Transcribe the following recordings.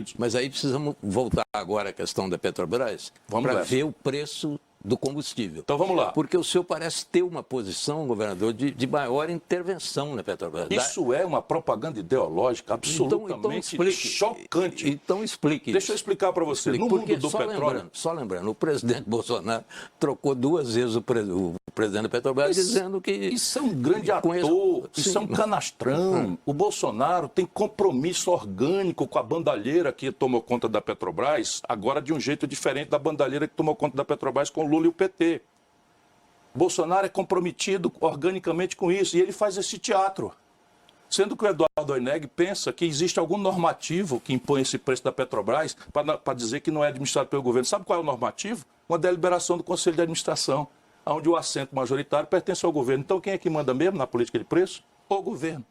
Unidos. Mas aí precisamos voltar agora à questão da Petrobras para ver o preço do combustível. Então vamos lá. Porque o senhor parece ter uma posição, governador, de maior intervenção na Petrobras. Isso é uma propaganda ideológica absolutamente chocante. Então explique. Deixa eu explicar para você. No mundo do petróleo... Só lembrando, o presidente Bolsonaro trocou 2 vezes o presidente da Petrobras dizendo que... Isso é um grande ator, isso é um canastrão. O Bolsonaro tem compromisso orgânico com a bandalheira que tomou conta da Petrobras, agora de um jeito diferente da bandalheira que tomou conta da Petrobras com o Lula e o PT. Bolsonaro é comprometido organicamente com isso e ele faz esse teatro. Sendo que o Eduardo Oineg pensa que existe algum normativo que impõe esse preço da Petrobras para dizer que não é administrado pelo governo. Sabe qual é o normativo? Uma deliberação do Conselho de Administração, onde o assento majoritário pertence ao governo. Então quem é que manda mesmo na política de preço? O governo.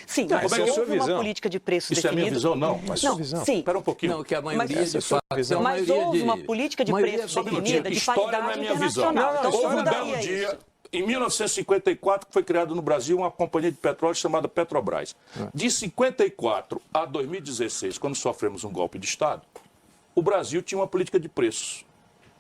Sim, mas houve uma política de preço definida. Isso é a minha visão? Não, mas não, sim. Espera um pouquinho. Não, que a maioria de fato... Mas houve uma política de preço definida de paridade internacional. Então, houve um belo dia, em 1954, que foi criada no Brasil uma companhia de petróleo chamada Petrobras. De 54 a 2016, quando sofremos um golpe de Estado, o Brasil tinha uma política de preços.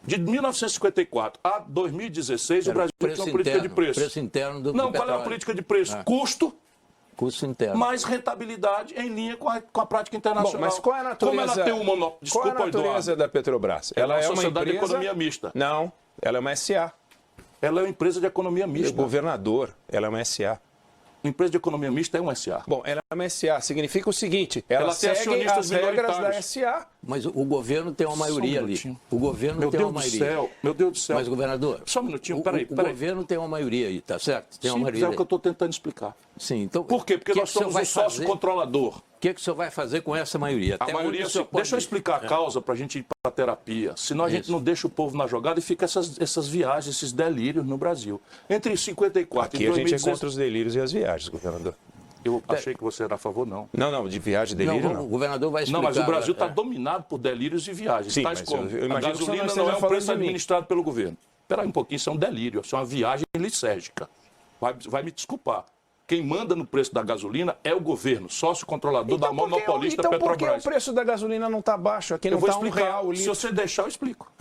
De 1954 a 2016, o Brasil tinha uma política de preço. Preço interno do Não, qual é a política de preço? Custo interno. Mais rentabilidade em linha com a prática internacional. Bom, mas qual é a natureza, como ela tem um monopólio? Desculpa, qual é a natureza da Petrobras? Ela é uma sociedade de economia mista. Não, ela é uma SA. Ela é uma empresa de economia mista. Governador, ela é uma SA. Uma empresa de economia mista é uma SA. Bom, ela é uma SA, significa o seguinte, ela segue as regras da SA. Mas o governo tem uma maioria ali. O governo tem uma maioria. Meu Deus do céu. Mas, governador, só um minutinho, peraí. O governo tem uma maioria aí, tá certo? Tem uma maioria. É o que eu estou tentando explicar. Sim, então... Por quê? Porque nós somos um sócio controlador. O que o senhor vai fazer com essa maioria? A maioria, deixa eu explicar a causa para a gente ir para a terapia. Senão a gente não deixa o povo na jogada e fica essas viagens, esses delírios no Brasil. Entre 54 e 2016... Aqui a gente é contra os delírios e as viagens, governador. Eu achei que você era a favor, não. Não, de viagem e delírio não. O governador vai explicar. Não, mas o Brasil está dominado por delírios e viagens. Sim, tais como a gasolina não não é um preço administrado pelo governo. Espera aí um pouquinho, isso é um delírio, isso é uma viagem lisérgica. Vai me desculpar. Quem manda no preço da gasolina é o governo, sócio controlador da monopolista Petrobras. Então por que o preço da gasolina não está baixo? Aqui não está R$1 o litro. Se você deixar, eu explico.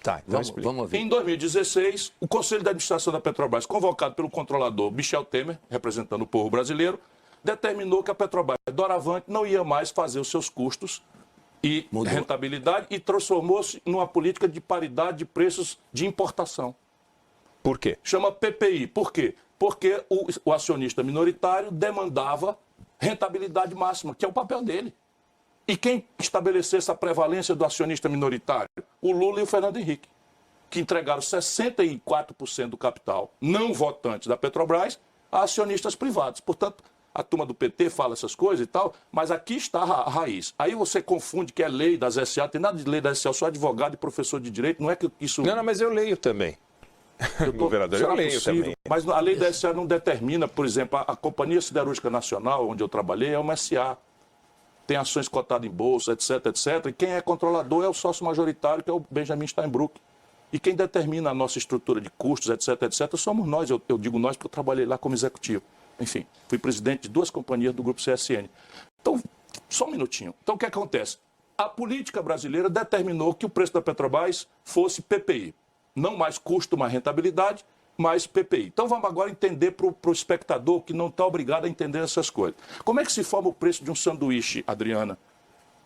Tá, então vamos ver. Em 2016, o Conselho de Administração da Petrobras, convocado pelo controlador Michel Temer, representando o povo brasileiro, determinou que a Petrobras, doravante, não ia mais fazer os seus custos e rentabilidade e transformou-se numa política de paridade de preços de importação. Por quê? Chama PPI. Por quê? Porque o acionista minoritário demandava rentabilidade máxima, que é o papel dele. E quem estabeleceu essa prevalência do acionista minoritário? O Lula e o Fernando Henrique, que entregaram 64% do capital não votante da Petrobras a acionistas privados. Portanto, a turma do PT fala essas coisas e tal, mas aqui está a raiz. Aí você confunde que é lei das SA, tem nada de lei das SA, eu sou advogado e professor de direito, não é que isso... Não, mas eu leio também. Governador, eu leio também. Mas a lei da SA não determina, por exemplo, a Companhia Siderúrgica Nacional, onde eu trabalhei, é uma SA. Tem ações cotadas em bolsa, etc, etc. E quem é controlador é o sócio majoritário, que é o Benjamin Steinbrück. E quem determina a nossa estrutura de custos, etc, etc, somos nós. Eu digo nós porque eu trabalhei lá como executivo. Enfim, fui presidente de 2 companhias do Grupo CSN. Então, só um minutinho. Então, o que acontece? A política brasileira determinou que o preço da Petrobras fosse PPI. Não mais custo, mais rentabilidade, mais PPI. Então, vamos agora entender para o espectador que não está obrigado a entender essas coisas. Como é que se forma o preço de um sanduíche, Adriana,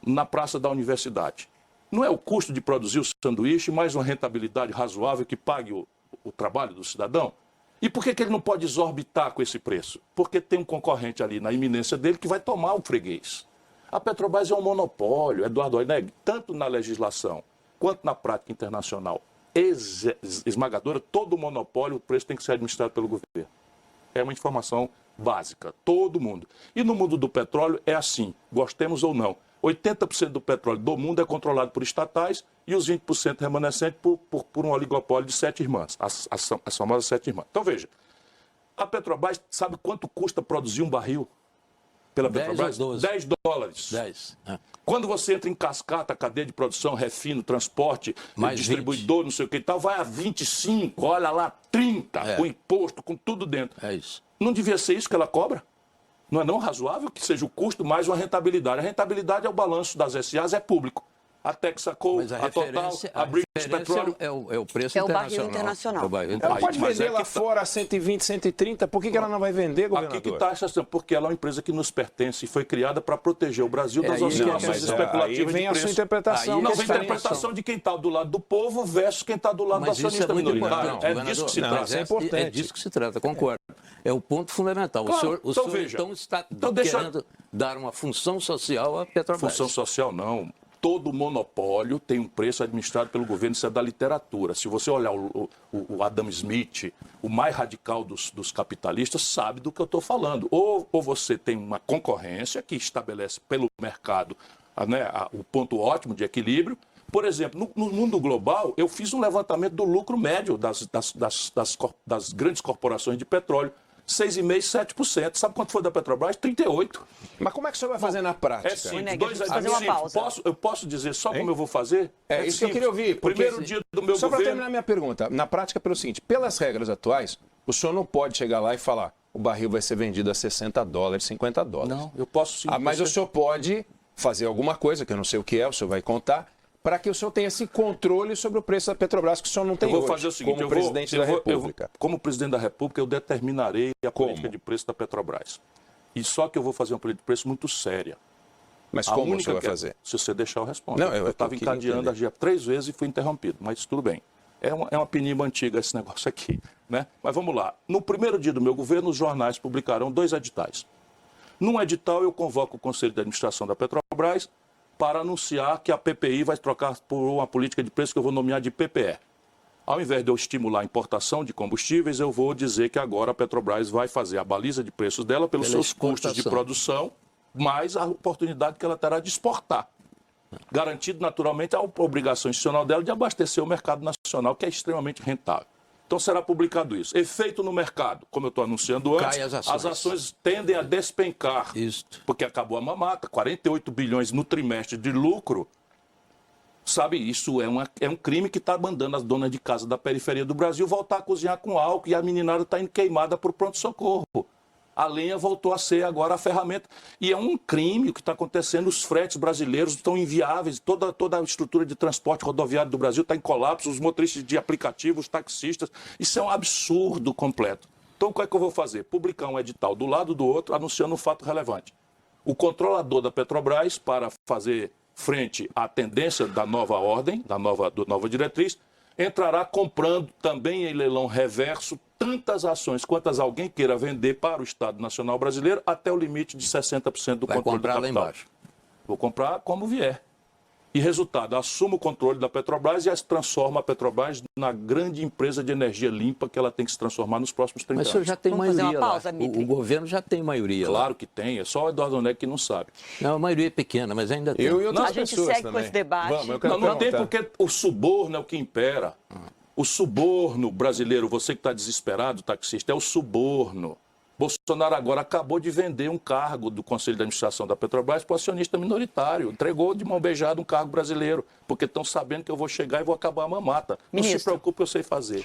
na praça da universidade? Não é o custo de produzir o sanduíche mais uma rentabilidade razoável que pague o trabalho do cidadão? E por que ele não pode exorbitar com esse preço? Porque tem um concorrente ali na iminência dele que vai tomar o freguês. A Petrobras é um monopólio, Eduardo Oineg, tanto na legislação quanto na prática internacional esmagadora, todo monopólio, o preço tem que ser administrado pelo governo. É uma informação básica, todo mundo. E no mundo do petróleo é assim, gostemos ou não. 80% do petróleo do mundo é controlado por estatais e os 20% remanescentes por um oligopólio de 7 irmãs, as famosas 7 irmãs. Então, veja, a Petrobras sabe quanto custa produzir um barril pela Petrobras? 10 dólares. 10. Quando você entra em cascata, cadeia de produção, refino, transporte, mais distribuidor, 20. Não sei o que e tal, vai a 25, olha lá, 30, com imposto, com tudo dentro. É isso. Não devia ser isso que ela cobra? Não é não razoável que seja o custo mais uma rentabilidade? A rentabilidade é o balanço das SAs, é público. A Texaco, a Total, a British Petroleum. É o preço é internacional. O barril internacional. Ela pode vender lá fora a 120, 130. Por que ela não vai vender, governador? Aqui que está a questão, porque ela é uma empresa que nos pertence e foi criada para proteger o Brasil das oscilações especulativas de preço. Aí vem a sua interpretação. Não, vem a interpretação de quem está do lado do povo versus quem está do lado do acionista minoritário. É disso que se trata. É importante. É disso que se trata, concordo. É o ponto fundamental. Claro, o senhor então está querendo dar uma função social à Petrobras. Função social não. Todo monopólio tem um preço administrado pelo governo, isso é da literatura. Se você olhar o Adam Smith, o mais radical dos capitalistas, sabe do que eu estou falando. Ou você tem uma concorrência que estabelece pelo mercado, né, o ponto ótimo de equilíbrio. Por exemplo, no mundo global, eu fiz um levantamento do lucro médio das grandes corporações de petróleo. 6,5%, 7%. Sabe quanto foi da Petrobras? 38%. Mas como é que o senhor vai fazer na prática? É simples. Eu posso dizer só como eu vou fazer? É isso que eu queria ouvir. Primeiro dia do meu governo... Só para terminar minha pergunta. Na prática, pelo seguinte, pelas regras atuais, o senhor não pode chegar lá e falar o barril vai ser vendido a $60, $50. Não, eu posso sim. Mas o senhor pode fazer alguma coisa, que eu não sei o que é, o senhor vai contar, para que o senhor tenha esse controle sobre o preço da Petrobras, que o senhor não tem hoje, fazer o seguinte, como presidente da República. Como presidente da República, eu determinarei a política de preço da Petrobras. E só que eu vou fazer uma política de preço muito séria. Mas como o senhor vai fazer? Se você deixar, eu respondo. Não, eu estava encadeando já 3 vezes e fui interrompido, mas tudo bem. É uma pinimba antiga esse negócio aqui, né? Mas vamos lá. No primeiro dia do meu governo, os jornais publicarão 2 editais. Num edital, eu convoco o Conselho de Administração da Petrobras para anunciar que a PPI vai trocar por uma política de preço que eu vou nomear de PPE. Ao invés de eu estimular a importação de combustíveis, eu vou dizer que agora a Petrobras vai fazer a baliza de preços dela pelos seus custos de produção, mais a oportunidade que ela terá de exportar. Garantido, naturalmente, a obrigação institucional dela de abastecer o mercado nacional, que é extremamente rentável. Então será publicado isso. Efeito no mercado, como eu estou anunciando antes, as ações tendem a despencar. Isto. Porque acabou a mamata, 48 bilhões no trimestre de lucro. Sabe, isso é um crime que está mandando as donas de casa da periferia do Brasil voltar a cozinhar com álcool e a meninada está indo queimada por pronto-socorro. A lenha voltou a ser agora a ferramenta. E é um crime o que está acontecendo. Os fretes brasileiros estão inviáveis. Toda a estrutura de transporte rodoviário do Brasil está em colapso. Os motoristas de aplicativos, os taxistas. Isso é um absurdo completo. Então, o que é que eu vou fazer? Publicar um edital do lado do outro, anunciando um fato relevante. O controlador da Petrobras, para fazer frente à tendência da nova ordem, da nova diretriz, entrará comprando também em leilão reverso tantas ações quantas alguém queira vender para o Estado Nacional Brasileiro até o limite de 60% do controle do capital. Lá embaixo. Vou comprar como vier. E resultado, assumo o controle da Petrobras e transforma a Petrobras na grande empresa de energia limpa que ela tem que se transformar nos próximos 30 anos. Mas o senhor já tem maioria lá. O governo já tem maioria lá. Claro que tem, é só o Eduardo Neck que não sabe. Não, a maioria é pequena, mas ainda tem. Eu e outras a gente pessoas segue também. com esse debate. Não tem porque o suborno é o que impera. O suborno brasileiro, você que está desesperado, taxista, é o suborno. Bolsonaro agora acabou de vender um cargo do Conselho de Administração da Petrobras para o acionista minoritário. Entregou de mão beijada um cargo brasileiro, porque estão sabendo que eu vou chegar e vou acabar a mamata. Não se preocupe, eu sei fazer.